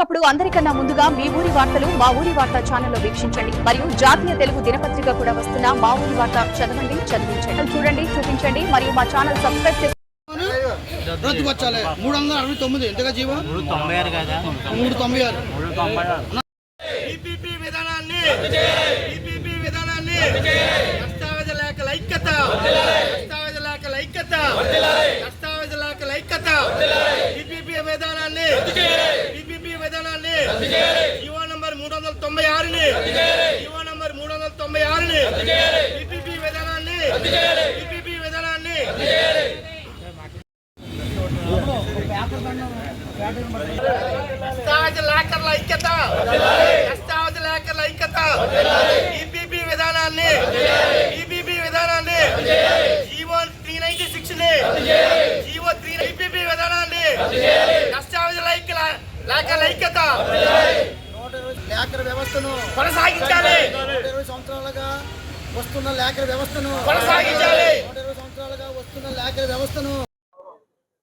అప్పుడు అందరికన్నా ముందుగా మీ ఊరి వార్తలు మా ఊరి వార్త ఛానల్లో వీక్షించండి మరియు జాతీయ తెలుగు దినపత్రిక కూడా వస్తున్న మా ఊరి వార్త చదవండి, చదివించండి, చూడండి, చూపించండి మరియు మా ఛానల్ సబ్స్క్రైబ్ చేసుకోండి. రద్దుపరచాలి 369 ఎంతగా జీవో 396 కదా 396 ఈపీపీ విధానాన్ని దస్తావేజ లేఖల ఐక్యత ఈపీపీ విధానాన్ని జీవో నంబర్ 396 ఈపీపీ విధానాన్ని దస్తావేజ లేఖల ఐక్యత ఈపీపీ విధానాన్ని జీవో 396 ఈపీపీ విధానాన్ని దస్తావేజ లేఖల ఐక్యత లేఖల వ్యవస్థను కొనసాగించాలి. 120 సంవత్సరాలుగా వస్తున్న లేఖల వ్యవస్థను కొనసాగించాలి. 120 సంవత్సరాలుగా వస్తున్న లేఖల వ్యవస్థను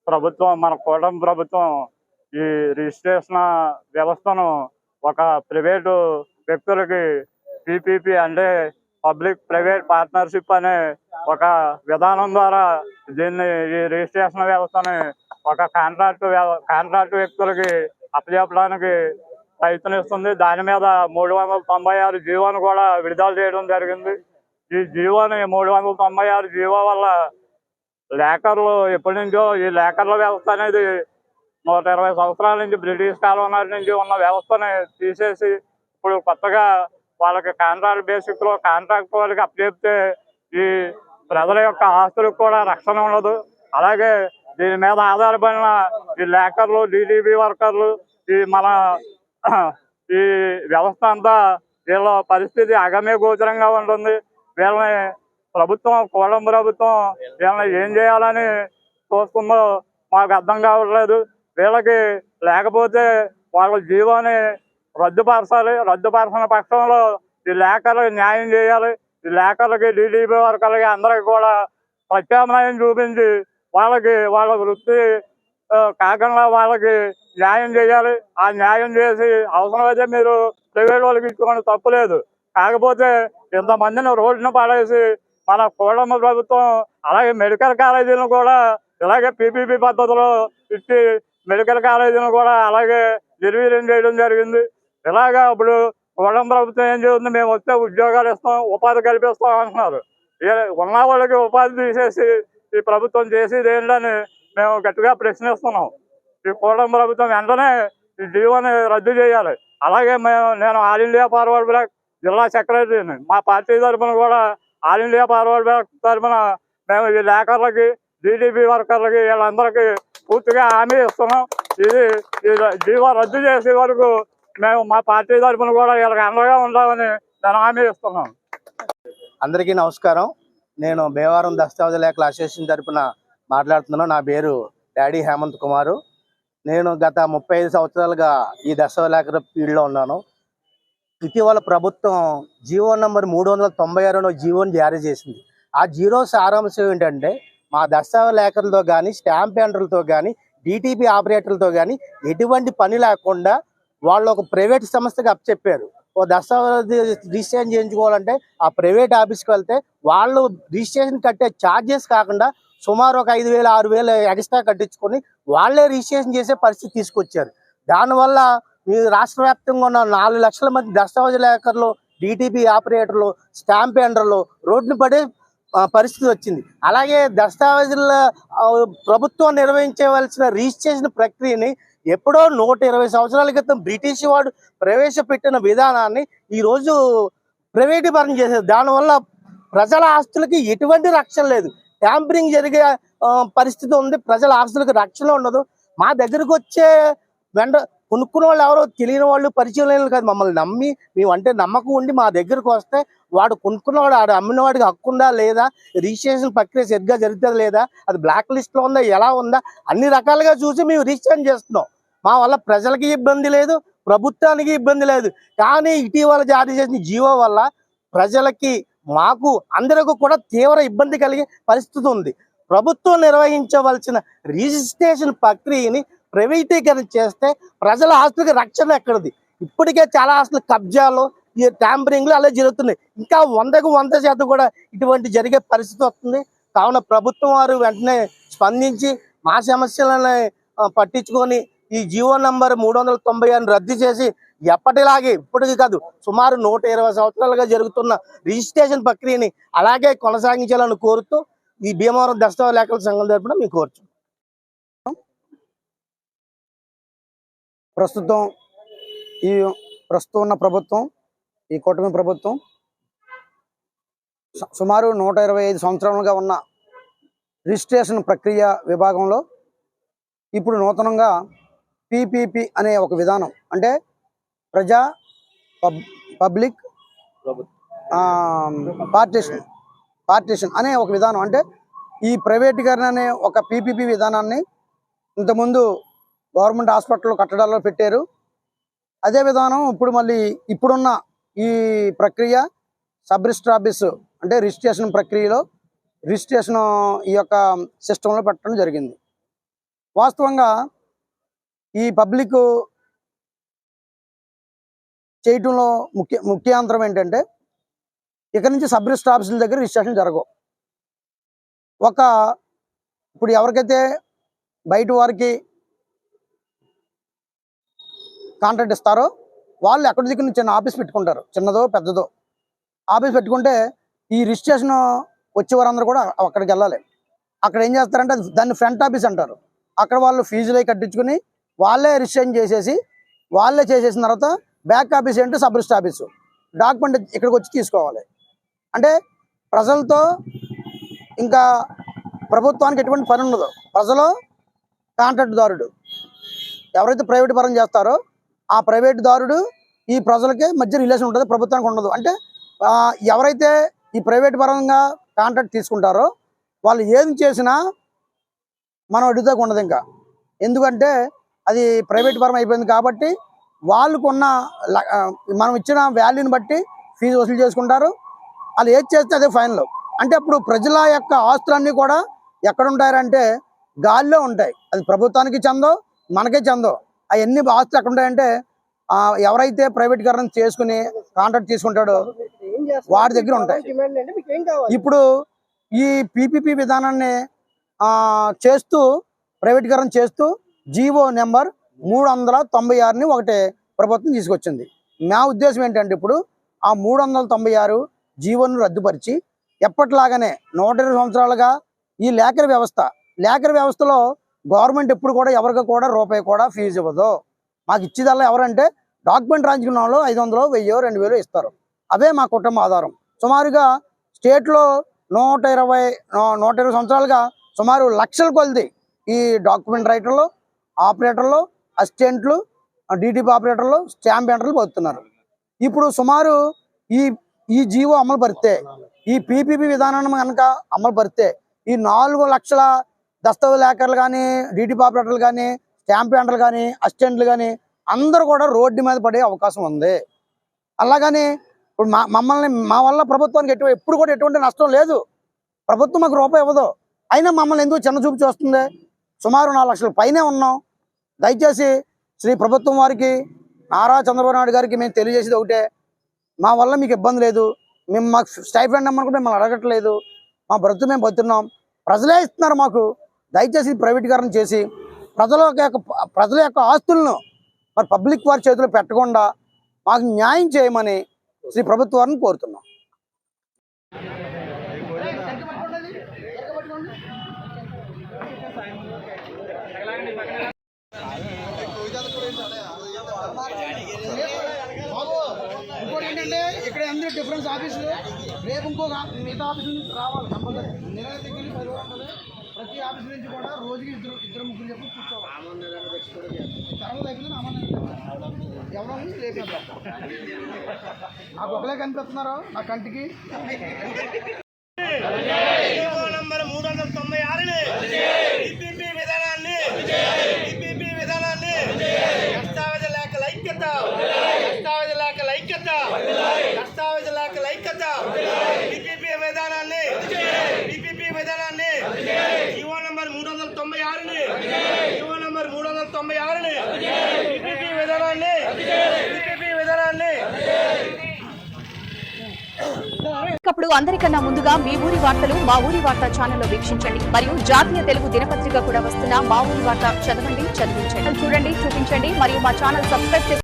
ప్రభుత్వం, మన కూటమి ప్రభుత్వం ఈ రిజిస్ట్రేషన్ వ్యవస్థను ఒక ప్రైవేటు వ్యక్తులకి పీపీపీ అంటే పబ్లిక్ ప్రైవేట్ పార్ట్నర్షిప్ అనే ఒక విధానం ద్వారా దీన్ని ఈ రిజిస్ట్రేషన్ వ్యవస్థని ఒక కాంట్రాక్ట్ వ్యక్తులకి అప్పచెప్పడానికి ప్రయత్నిస్తుంది. దాని మీద 396 జీవోను కూడా విడుదల చేయడం జరిగింది. ఈ జీవోని 396 జీవో వల్ల లేఖర్లు ఎప్పటి నుంచో ఈ లేఖర్ల వ్యవస్థ అనేది 120 సంవత్సరాల నుంచి బ్రిటిష్ కాలం నాటి నుంచి ఉన్న వ్యవస్థని తీసేసి ఇప్పుడు కొత్తగా వాళ్ళకి కాంట్రాక్ట్ బేసిక్లో కాంట్రాక్ట్ వాళ్ళకి అప్పచెప్తే ఈ ప్రజల యొక్క ఆస్తులకు కూడా రక్షణ ఉండదు. అలాగే దీని మీద ఆధారపడిన ఈ లేఖర్లు, డీటీబీ వర్కర్లు, ఈ వ్యవస్థ అంతా వీళ్ళ పరిస్థితి అగమ్య గోచరంగా ఉంటుంది. వీళ్ళని కూటమి ప్రభుత్వం వీళ్ళని ఏం చేయాలని చూస్తుందో మాకు అర్థం కావట్లేదు. వీళ్ళకి లేకపోతే వాళ్ళ జీవాన్ని రద్దుపరచాలి. రద్దుపరచిన పక్షంలో ఈ లేఖలకు న్యాయం చేయాలి. ఈ లేఖలకి, డీటీబీ వర్కర్లకి అందరికి కూడా ప్రత్యామ్నాయం చూపించి వాళ్ళ వృత్తి కాకుండా వాళ్ళకి న్యాయం చేయాలి. ఆ న్యాయం చేసి అవసరమైతే మీరు ప్రైవేట్ వాళ్ళకి ఇచ్చుకోండి, తప్పులేదు. కాకపోతే ఇంతమందిని రోడ్డున పడేసి మన కూటమి ప్రభుత్వం అలాగే మెడికల్ కాలేజీలను కూడా ఇలాగే పీపీపీ పద్ధతిలో ఇచ్చి మెడికల్ కాలేజీలను కూడా అలాగే నిర్వీర్యం చేయడం జరిగింది. ఇలాగా ఇప్పుడు కూటమి ప్రభుత్వం ఏం చేస్తుంది, మేము వస్తే ఉద్యోగాలు ఇస్తాం, ఉపాధి కల్పిస్తాం అంటున్నారు. ఉన్న వాళ్ళకి ఉపాధి తీసేసి ఈ ప్రభుత్వం చేసేది ఏంటని మేము గట్టిగా ప్రశ్నిస్తున్నాం. ఈ కూటమి ప్రభుత్వం వెంటనే ఈ జీవోని రద్దు చేయాలి. అలాగే నేను ఆల్ ఇండియా ఫార్వర్డ్ బ్లాక్ జిల్లా సెక్రటరీని. మా పార్టీ తరఫున కూడా ఆల్ ఇండియా ఫార్వర్డ్ బ్లాక్ తరఫున మేము ఈ లేఖర్లకి, డీటీబీ వర్కర్లకి వీళ్ళందరికీ పూర్తిగా హామీ ఇస్తున్నాం. ఇది జీవో రద్దు చేసే వరకు మేము మా పార్టీ తరఫున కూడా వీళ్ళకి అండగా ఉండాలని నేను హామీ ఇస్తున్నాం. అందరికీ నమస్కారం. నేను భీమవరం దస్తావేజ లేఖల అసోసియేషన్ తరఫున మాట్లాడుతున్నాను. నా పేరు డాడీ హేమంత్ కుమారు. నేను గత 35 సంవత్సరాలుగా ఈ దస్తావేజ లేఖల ఫీల్డ్లో ఉన్నాను. ఇటీవల ప్రభుత్వం జీవో నంబర్ 396 జీవోని జారీ చేసింది. ఆ జీవో సారాంశం ఏంటంటే, మా దస్తావేజ లేఖలతో కానీ, స్టాంప్ పెండర్లతో కానీ, డీటీపీ ఆపరేటర్లతో కానీ ఎటువంటి పని లేకుండా వాళ్ళు ఒక ప్రైవేట్ సంస్థకి అప్పచెప్పారు. ఓ దస్తావేజీ రిజిస్ట్రేషన్ చేయించుకోవాలంటే ఆ ప్రైవేట్ ఆఫీస్కి వెళ్తే వాళ్ళు రిజిస్ట్రేషన్ కట్టే ఛార్జెస్ కాకుండా సుమారు ఒక 5,000 6,000 ఎక్స్ట్రా కట్టించుకొని వాళ్ళే రిజిస్ట్రేషన్ చేసే పరిస్థితి తీసుకొచ్చారు. దానివల్ల మీ రాష్ట్ర వ్యాప్తంగా ఉన్న 4 లక్షల మంది దస్తావేజ లేఖర్లు, డీటీపీ ఆపరేటర్లు, స్టాంప్ పెండర్లు రోడ్డును పడే పరిస్థితి వచ్చింది. అలాగే దస్తావేజుల ప్రభుత్వం నిర్వహించవలసిన రిజిస్ట్రేషన్ ప్రక్రియని ఎప్పుడో 120 సంవత్సరాల క్రితం బ్రిటిష్ వాడు ప్రవేశపెట్టిన విధానాన్ని ఈరోజు ప్రైవేటీకరణ చేసేది. దానివల్ల ప్రజల ఆస్తులకి ఎటువంటి రక్షణ లేదు. ట్యాంపరింగ్ జరిగే పరిస్థితి ఉంది. ప్రజల ఆస్తులకు రక్షణ ఉండదు. మా దగ్గరకు వచ్చే కొనుక్కున్న వాళ్ళు ఎవరో తెలియని వాళ్ళు, పరిచయం లేని కాదు. మమ్మల్ని నమ్మి మేమంటే నమ్మకం ఉండి మా దగ్గరకు వస్తే వాడు కొనుక్కున్నవాడు, ఆడు అమ్మిన వాడికి హక్కు ఉందా లేదా, రిజిస్ట్రేషన్ ప్రక్రియ సరిగ్గా జరుగుతుందా లేదా, అది బ్లాక్ లిస్ట్లో ఉందా, ఎలా ఉందా, అన్ని రకాలుగా చూసి మేము రిజిస్ట్రేషన్ చేస్తున్నాం. మా వల్ల ప్రజలకి ఇబ్బంది లేదు, ప్రభుత్వానికి ఇబ్బంది లేదు. కానీ ఇటీవల జారీ చేసిన జీవో వల్ల ప్రజలకి, మాకు అందరికీ కూడా తీవ్ర ఇబ్బంది కలిగే పరిస్థితి ఉంది. ప్రభుత్వం నిర్వహించవలసిన రిజిస్ట్రేషన్ ప్రక్రియని ప్రైవేటీకరణ చేస్తే ప్రజల ఆస్తులకి రక్షణ ఎక్కడిది? ఇప్పటికే చాలా ఆస్తులు కబ్జాలు, ఈ ట్యాంపరింగ్లు అలా జరుగుతున్నాయి. ఇంకా 100కు 100% కూడా ఇటువంటి జరిగే పరిస్థితి వస్తుంది. కావున ప్రభుత్వం వారు వెంటనే స్పందించి మా సమస్యలను పట్టించుకొని ఈ జీవో నంబర్ 396 రద్దు చేసి ఎప్పటిలాగే ఇప్పటికీ కాదు సుమారు 120 సంవత్సరాలుగా జరుగుతున్న రిజిస్ట్రేషన్ ప్రక్రియని అలాగే కొనసాగించాలని కోరుతూ ఈ భీమవరం దస్తవా లేఖల సంఘం తరపున మేము కోరుతున్నాం. ప్రస్తుతం ఉన్న ప్రభుత్వం, ఈ కూటమి ప్రభుత్వం సుమారు 125 సంవత్సరాలుగా ఉన్న రిజిస్ట్రేషన్ ప్రక్రియ విభాగంలో ఇప్పుడు నూతనంగా పిపిపి అనే ఒక విధానం, అంటే ప్రజా పబ్లిక్ పార్టీషన్ అనే ఒక విధానం, అంటే ఈ ప్రైవేటీకరణ అనే ఒక పిపిపి విధానాన్ని ఇంతకుముందు గవర్నమెంట్ హాస్పిటల్ కట్టడాల్లో పెట్టారు. అదే విధానం ఇప్పుడు మళ్ళీ ఇప్పుడున్న ఈ ప్రక్రియ సబ్ రిజిస్టర్ ఆఫీసు అంటే రిజిస్ట్రేషన్ ప్రక్రియలో రిజిస్ట్రేషన్ ఈ యొక్క సిస్టంలో పెట్టడం జరిగింది. వాస్తవంగా ఈ పబ్లిక్ చేయటంలో ముఖ్యాంతరం ఏంటంటే ఇక్కడి నుంచి సబ్ రిజిస్టర్ ఆఫీసుల దగ్గర రిజిస్ట్రేషన్ జరగవు. ఇప్పుడు ఎవరికైతే బయట వారికి కాంట్రాక్ట్ ఇస్తారో వాళ్ళు ఎక్కడి దగ్గర నుంచి చిన్న ఆఫీస్ పెట్టుకుంటారు, చిన్నదో పెద్దదో ఆఫీస్ పెట్టుకుంటే ఈ రిజిస్ట్రేషన్ వచ్చే వారందరూ కూడా అక్కడికి వెళ్ళాలి. అక్కడ ఏం చేస్తారంటే దాన్ని ఫ్రంట్ ఆఫీస్ అంటారు. అక్కడ వాళ్ళు ఫీజులు కట్టించుకుని వాళ్ళే రిజిస్ట్రేషన్ చేసేసి వాళ్ళే చేసేసిన తర్వాత బ్యాక్ ఆఫీస్ ఏంటో సబ్ రిజిస్టర్ ఆఫీసు డాక్యుమెంట్ ఇక్కడికి వచ్చి తీసుకోవాలి. అంటే ప్రజలతో ఇంకా ప్రభుత్వానికి ఎటువంటి పని ఉండదు. ప్రజలు కాంట్రాక్ట్ దారుడు ఎవరైతే ప్రైవేట్ పరం చేస్తారో ఆ ప్రైవేట్ దారుడు ఈ ప్రజలకి మధ్య రిలేషన్ ఉంటుంది, ప్రభుత్వానికి ఉండదు. అంటే ఎవరైతే ఈ ప్రైవేట్ పరంగా కాంట్రాక్ట్ తీసుకుంటారో వాళ్ళు ఏం చేసినా మనం అడుగుతాకు ఉండదు. ఇంకా ఎందుకంటే అది ప్రైవేట్ పరం అయిపోయింది కాబట్టి వాళ్ళకున్న మనం ఇచ్చిన వాల్యూని బట్టి ఫీజు వసూలు చేసుకుంటారు. వాళ్ళు ఏది చేస్తే అదే ఫైనల్. అంటే అప్పుడు ప్రజల యొక్క ఆస్తులన్నీ కూడా ఎక్కడ ఉంటాయంటే గాల్లో ఉంటాయి. అది ప్రభుత్వానికి చెందో మనకే చెందో. అవన్నీ ఆస్తులు ఎక్కడ ఉంటాయంటే ఎవరైతే ప్రైవేటీకరణ చేసుకుని కాంట్రాక్ట్ తీసుకుంటాడో వాడి దగ్గర ఉంటాయి. ఇప్పుడు ఈ పిపిపి విధానాన్ని చేస్తూ ప్రైవేటీకరణ చేస్తూ జీవో నెంబర్ 396ని ఒకటే ప్రభుత్వం తీసుకొచ్చింది. నా ఉద్దేశం ఏంటంటే ఇప్పుడు ఆ 396 జీవోను రద్దుపరిచి ఎప్పటిలాగానే 120 సంవత్సరాలుగా ఈ లేఖర వ్యవస్థలో గవర్నమెంట్ ఎప్పుడు కూడా ఎవరికి కూడా రూపాయి కూడా ఫీజు ఇవ్వదు. మాకు ఇచ్చేదల్లా ఎవరంటే డాక్యుమెంట్ రాయించుకున్న వాళ్ళు 500, 1000, 2000 ఇస్తారు. అవే మా కుటుంబ ఆధారం. సుమారుగా స్టేట్లో 120 సంవత్సరాలుగా సుమారు లక్షల కొలది ఈ డాక్యుమెంట్ రైటర్లు, ఆపరేటర్లు, అసిస్టెంట్లు, డిటిపి ఆపరేటర్లు, స్టాంప్ ఎంటర్లు పొందుతున్నారు. ఇప్పుడు సుమారు ఈ జీవో అమలు పరిస్తే, ఈ పిపిపి విధానాన్ని కనుక అమలు పరిస్తే ఈ 4 లక్షల దస్తవా లేఖర్లు కానీ, డిటిపి ఆపరేటర్లు కానీ, స్టాంప్ ఎంటర్లు కానీ, అసిస్టెంట్లు కానీ అందరూ కూడా రోడ్డు మీద పడే అవకాశం ఉంది. అలాగని ఇప్పుడు మా వల్ల ప్రభుత్వానికి ఎప్పుడు కూడా ఎటువంటి నష్టం లేదు. ప్రభుత్వం మాకు రూపాయి ఇవ్వదు. అయినా మమ్మల్ని ఎందుకు చిన్న చూపు చూస్తుంది? సుమారు 4 లక్షల పైనే ఉన్నాం. దయచేసి శ్రీ ప్రభుత్వం వారికి, నారా చంద్రబాబు నాయుడు గారికి మేము తెలియజేసేది ఒకటే, మా వల్ల మీకు ఇబ్బంది లేదు. మేము మాకు స్టైఫండ్ అమ్మని కూడా మిమ్మల్ని అడగట్లేదు. మా బ్రతుకు మేము బతుకున్నాం, ప్రజలే ఇస్తున్నారు మాకు. దయచేసి ప్రైవేటీకరణ చేసి ప్రజల యొక్క ఆస్తులను మరి పబ్లిక్ వారి చేతిలో పెట్టకుండా మాకు న్యాయం చేయమని శ్రీ ప్రభుత్వ వారిని కోరుతున్నాం. ఇంకోటి ఏంటంటే ఇక్కడ అందరూ డిఫరెన్స్ ఆఫీసులు రేపు ఇంకొక మిగతా ఆఫీసు నుంచి రావాలి కంపల్సరీ. నెల దగ్గర 10 ఉంటుంది. ప్రతి ఆఫీస్ నుంచి కూడా రోజుకి ఇద్దరు ముగ్గురు చెప్పి కూర్చోవాలి. తర్వాత అయిపోయింది ఎవరో రేపు నాకు ఒకలే కనిపిస్తున్నారు నా కంటికి. జీవో నంబర్ 396ని పిపిపి విధానాన్ని దస్తావేజ్ లేఖల ఐక్యత పిపిపి విధానాన్ని జీవో నంబర్ 396ని అప్పుడు అందరికన్నా ముందుగా మీ ఊరి వార్తలు మా ఊరి వార్త ఛానల్లో వీక్షించండి మరియు జాతీయ తెలుగు దినపత్రిక కూడా వస్తున్న మా ఊరి వార్త చదవండి చదివించండి చూడండి చూపించండి మరియు మా ఛానల్ సబ్స్క్రైబ్